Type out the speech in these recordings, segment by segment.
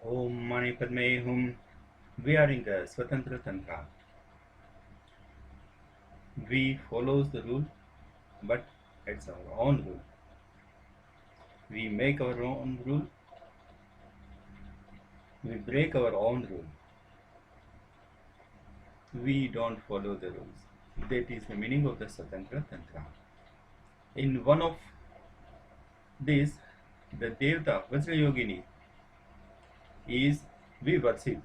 Om Mani Padme Hum. We are in the Swatantra Tantra. We follows the rule, but it's our own rule. We make our own rule. We break our own rule. We don't follow the rules. That is the meaning of the Swatantra Tantra. In one of these, the Devta Vajrayogini is Vivarsit.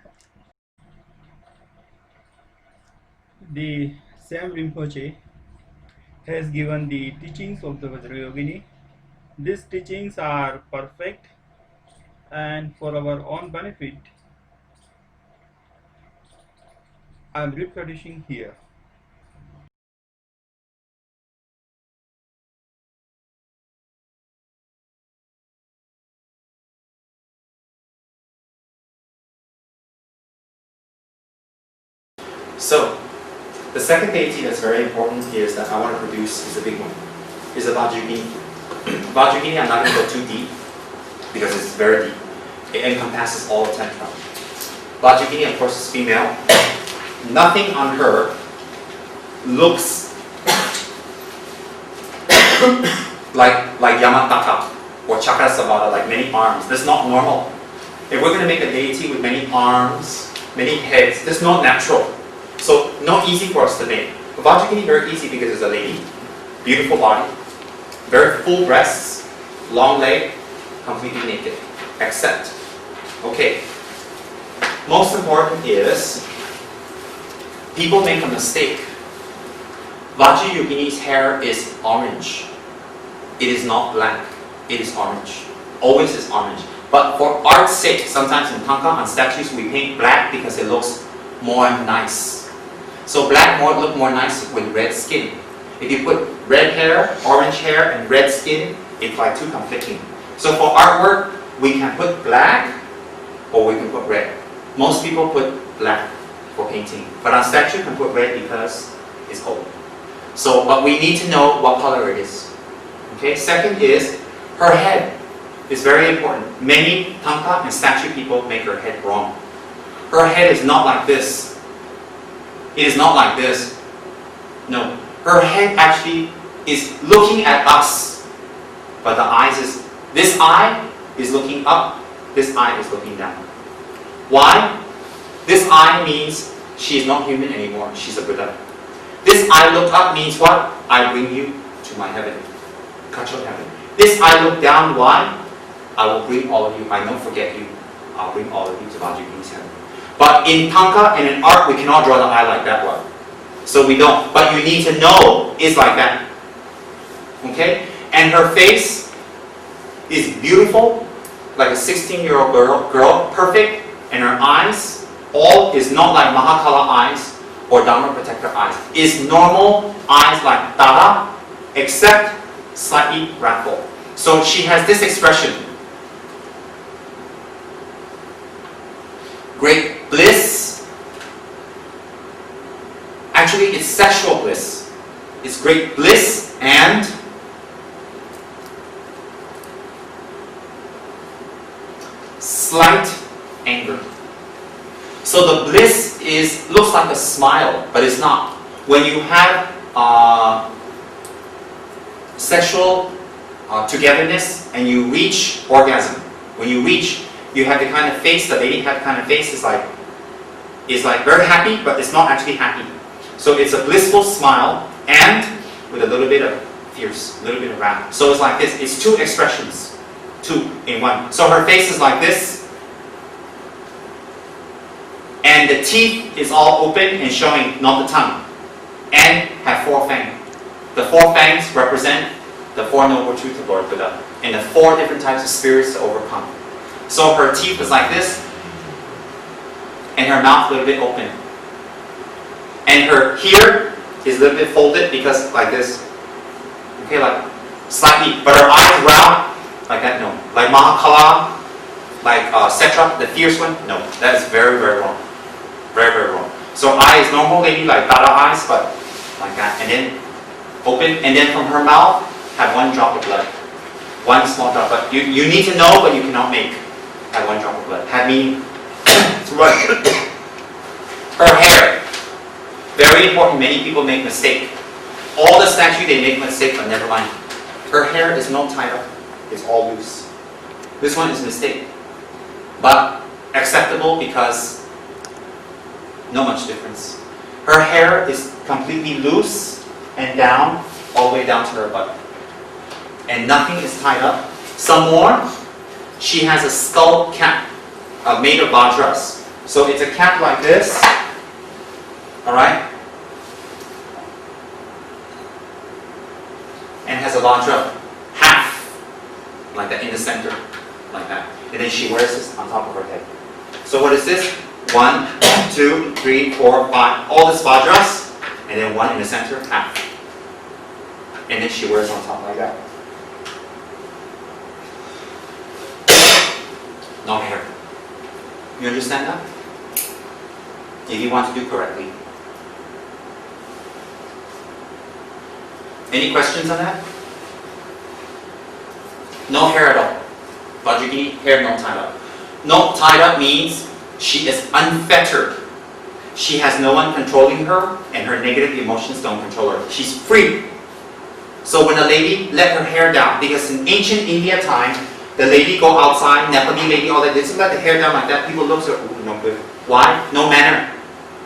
The Tsem Rinpoche has given the teachings of the Vajrayogini. These teachings are perfect and for our own benefit. I am reproducing here. So, the second deity that's very important is that I want to produce is a big one. Is a vajrayogini. Vajrayogini, I'm not going to go too deep because it's very deep. It encompasses all of Tantra. Vajrayogini, of course, is female. Nothing on her looks like Yamataka or Chakrasavada, like many arms. That's not normal. If we're going to make a deity with many arms, many heads, that's not natural. So, not easy for us to make. Vajrayogini very easy because it's a lady, beautiful body, very full breasts, long leg, completely naked. Except, okay, most important is, people make a mistake. Vajrayogini's hair is orange. It is not black, it is orange. Always is orange. But for art's sake, sometimes in Tanka, on statues, we paint black because it looks more nice. So black look more nice with red skin. If you put red hair, orange hair, and red skin, it's like too conflicting. So for artwork, we can put black or we can put red. Most people put black for painting, but on statue you can put red because it's old. So, but we need to know what color it is. Okay. Second is her head is very important. Many Tanka and statue people make her head wrong. Her head is not like this. It is not like this. No. Her head actually is looking at us. But the eyes is, this eye is looking up, this eye is looking down. Why? This eye means she is not human anymore, she's a Buddha. This eye look up means what? I bring you to my heaven. Kacho heaven. This eye look down, why? I will bring all of you, I don't forget you. I'll bring all of you to Vajrayogini's heaven. But in Tanka and in art, we cannot draw the eye like that one. So we don't. But you need to know it's like that. Okay? And her face is beautiful, like a 16-year-old girl, perfect. And her eyes, all is not like Mahakala eyes or Dharma protector eyes. It's normal eyes like Dada, except slightly wrathful. So she has this expression. Great bliss. Actually, it's sexual bliss. It's great bliss and slight anger. So the bliss looks like a smile, but it's not. When you have sexual togetherness and you reach orgasm, when you reach, you have the kind of face, the lady have the kind of face is like very happy, but it's not actually happy. So it's a blissful smile and with a little bit of fierce, a little bit of wrath. So it's like this, it's two expressions, two in one. So her face is like this, and the teeth is all open and showing, not the tongue, and have four fangs. The four fangs represent the Four Noble Truths of Lord Buddha and the four different types of spirits to overcome. So her teeth is like this, and her mouth a little bit open. And her here is a little bit folded because like this. Okay, like slightly, but her eyes round, like that, no. Like Mahakala, like Setra, the fierce one, no. That is very, very wrong. Very, very wrong. So eye is normal, maybe like Dada eyes, but like that. And then open, and then from her mouth, have one drop of blood. One small drop, but you need to know, but you cannot make. have one drop of blood. Had me run. Her hair, very important. Many people make mistake. All the statue they make mistake, but never mind. Her hair is not tied up. It's all loose. This one is mistake, but acceptable because no much difference. Her hair is completely loose and down, all the way down to her butt. And nothing is tied up. Some more, she has a skull cap made of vajras. So it's a cap like this, alright? And has a vajra, half, like that in the center, like that. And then she wears this on top of her head. So what is this? 1, 2, 3, 4, 5, all this vajras, and then one in the center, half. And then she wears on top like that. No hair. You understand that? If you want to do correctly. Any questions on that? No hair at all. Vajrayogini, hair not tied up. Not tied up means she is unfettered. She has no one controlling her, and her negative emotions don't control her. She's free. So when a lady let her hair down, because in ancient India time, the lady go outside, Nepali lady, all that, they just let the hair down like that, people look, so, ooh, no good. Why? No manner.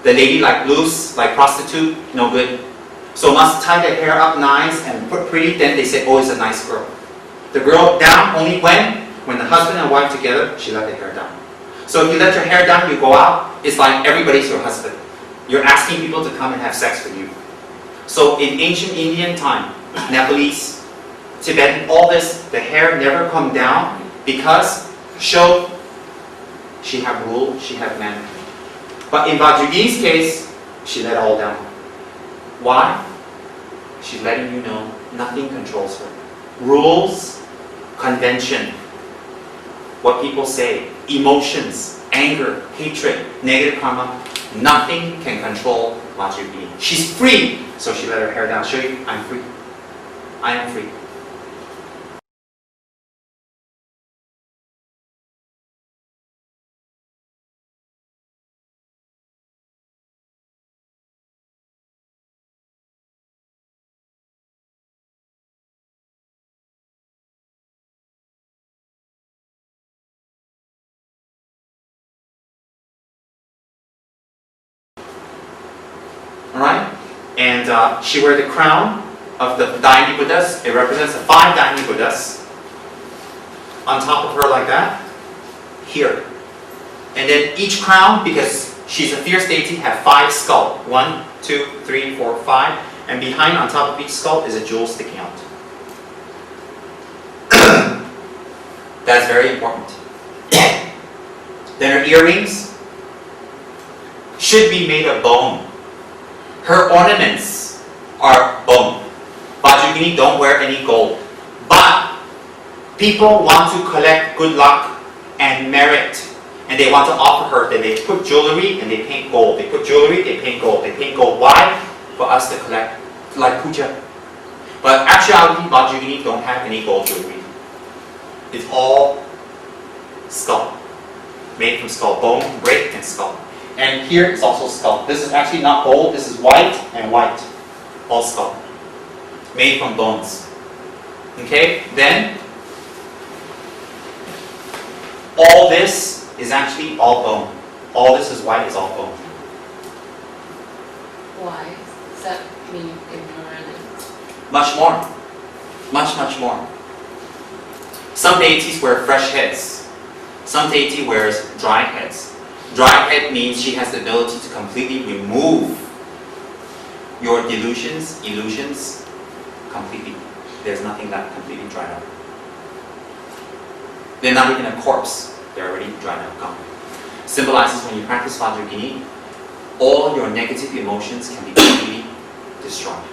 The lady like loose, like prostitute, no good. So must tie the hair up nice and put pretty, then they say, oh, it's a nice girl. The girl down only when the husband and wife together, she let the hair down. So if you let your hair down, you go out, it's like everybody's your husband. You're asking people to come and have sex with you. So in ancient Indian time, Nepalese, Tibetan, all this, the hair never come down because show she have rule, she have manner. But in Vajrayogini's case, she let all down. Why? She's letting you know nothing controls her. Rules, convention, what people say, emotions, anger, hatred, negative karma, nothing can control Vajrayogini. She's free, so she let her hair down. Show you, I'm free. I am free. Alright? And she wear the crown of the Dhyani Buddhas. It represents the 5 Dhyani Buddhas. On top of her like that. Here. And then each crown, because she's a fierce deity, have 5 skulls. 1, 2, 3, 4, 5. And behind, on top of each skull, is a jewel sticking out. That's very important. Then her earrings should be made of bone. Her ornaments are bone. Vajrayogini don't wear any gold. But people want to collect good luck and merit. And they want to offer her that they put jewelry and they paint gold. They put jewelry, they paint gold. They paint gold. Why? For us to collect, like puja. But actuality, Vajrayogini don't have any gold jewelry. It's all skull. Made from skull. Bone, break, and skull. And here is also skull. This is actually not gold, this is white and white. All skull. Made from bones. Okay? Then, all this is actually all bone. All this is white, is all bone. Why? Does that mean ignorance? Much more. Much, much more. Some deities wear fresh heads. Some deity wears dry heads. Dry head means she has the ability to completely remove your delusions, illusions, completely. There's nothing left, completely dried up. They're not even a corpse. They're already dried up, gone. Symbolizes when you practice Vajrayogini, all your negative emotions can be completely destroyed.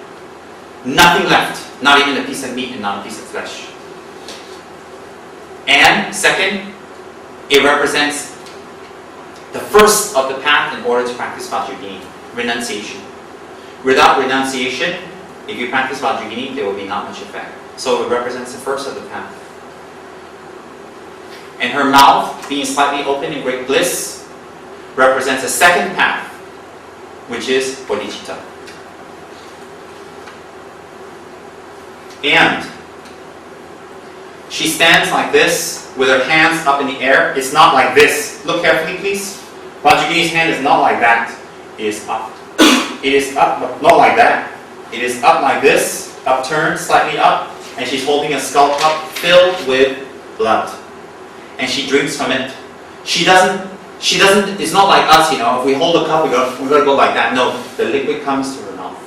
Nothing left. Not even a piece of meat and not a piece of flesh. And second, it represents the first of the path in order to practice Vajrayogini, renunciation. Without renunciation, if you practice Vajrayogini, there will be not much effect. So it represents the first of the path. And her mouth, being slightly open in great bliss, represents the second path, which is bodhicitta. And she stands like this with her hands up in the air. It's not like this. Look carefully, please. Vajrayogini's hand is not like that. It is up. It is up, but not like that. It is up like this, upturned, slightly up, and she's holding a skull cup filled with blood. And she drinks from it. She doesn't, it's not like us, if we hold a cup, we gotta go like that. No, the liquid comes to her mouth.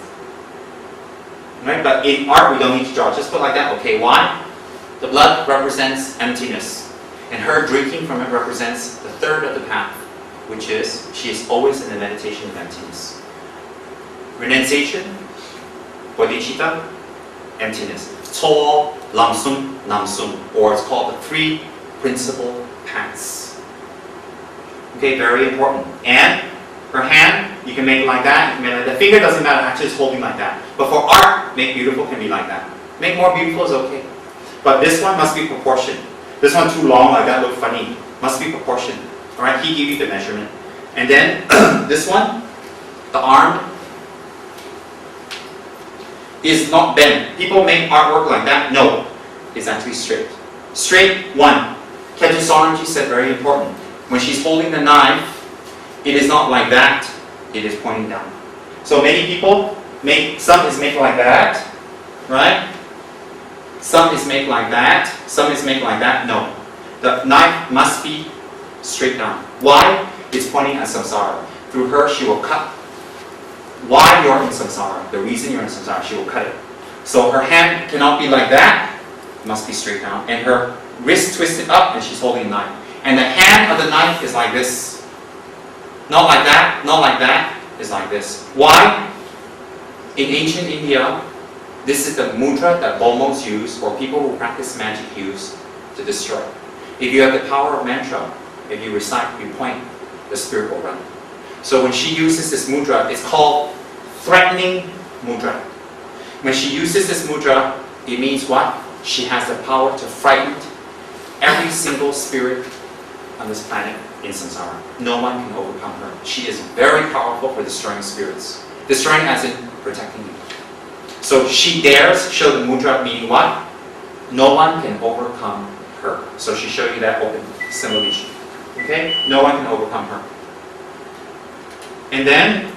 Right? But in art, we don't need to draw. Just put like that. Okay, why? The blood represents emptiness. And her drinking from it represents the third of the path, which is, she is always in the meditation of emptiness. Renunciation, bodhicitta, emptiness. Tso, lamsum, namsum, or it's called the three principal paths. Okay, very important. And her hand, you can make it like that, you can make it like that. The finger doesn't matter, actually it's holding like that. But for art, make beautiful can be like that. Make more beautiful is okay. But this one must be proportioned. This one too long like that look funny. Must be proportioned. Alright, he gave you the measurement. And then this one, the arm is not bent. People make artwork like that. No, it's actually straight. Straight, one. Khetri Soranji said very important. When she's holding the knife, it is not like that, it is pointing down. So many people some is made like that, right? Some is made like that, some is made like that. No. The knife must be straight down. Why? It's pointing at samsara. Through her, she will cut. Why you're in samsara, the reason you're in samsara, she will cut it. So her hand cannot be like that, it must be straight down. And her wrist twisted up and she's holding a knife. And the hand of the knife is like this. Not like that, not like that, it's like this. Why? In ancient India, this is the mudra that Bomos use, or people who practice magic use, to destroy. If you have the power of mantra, if you recite, you point, the spirit will run. So when she uses this mudra, it's called threatening mudra. When she uses this mudra, it means what? She has the power to frighten every single spirit on this planet in samsara. No one can overcome her. She is very powerful for destroying spirits. Destroying as in protecting you. So she dares show the mudra, meaning what? No one can overcome her. So she showed you that open symbolism. Okay? No one can overcome her. And then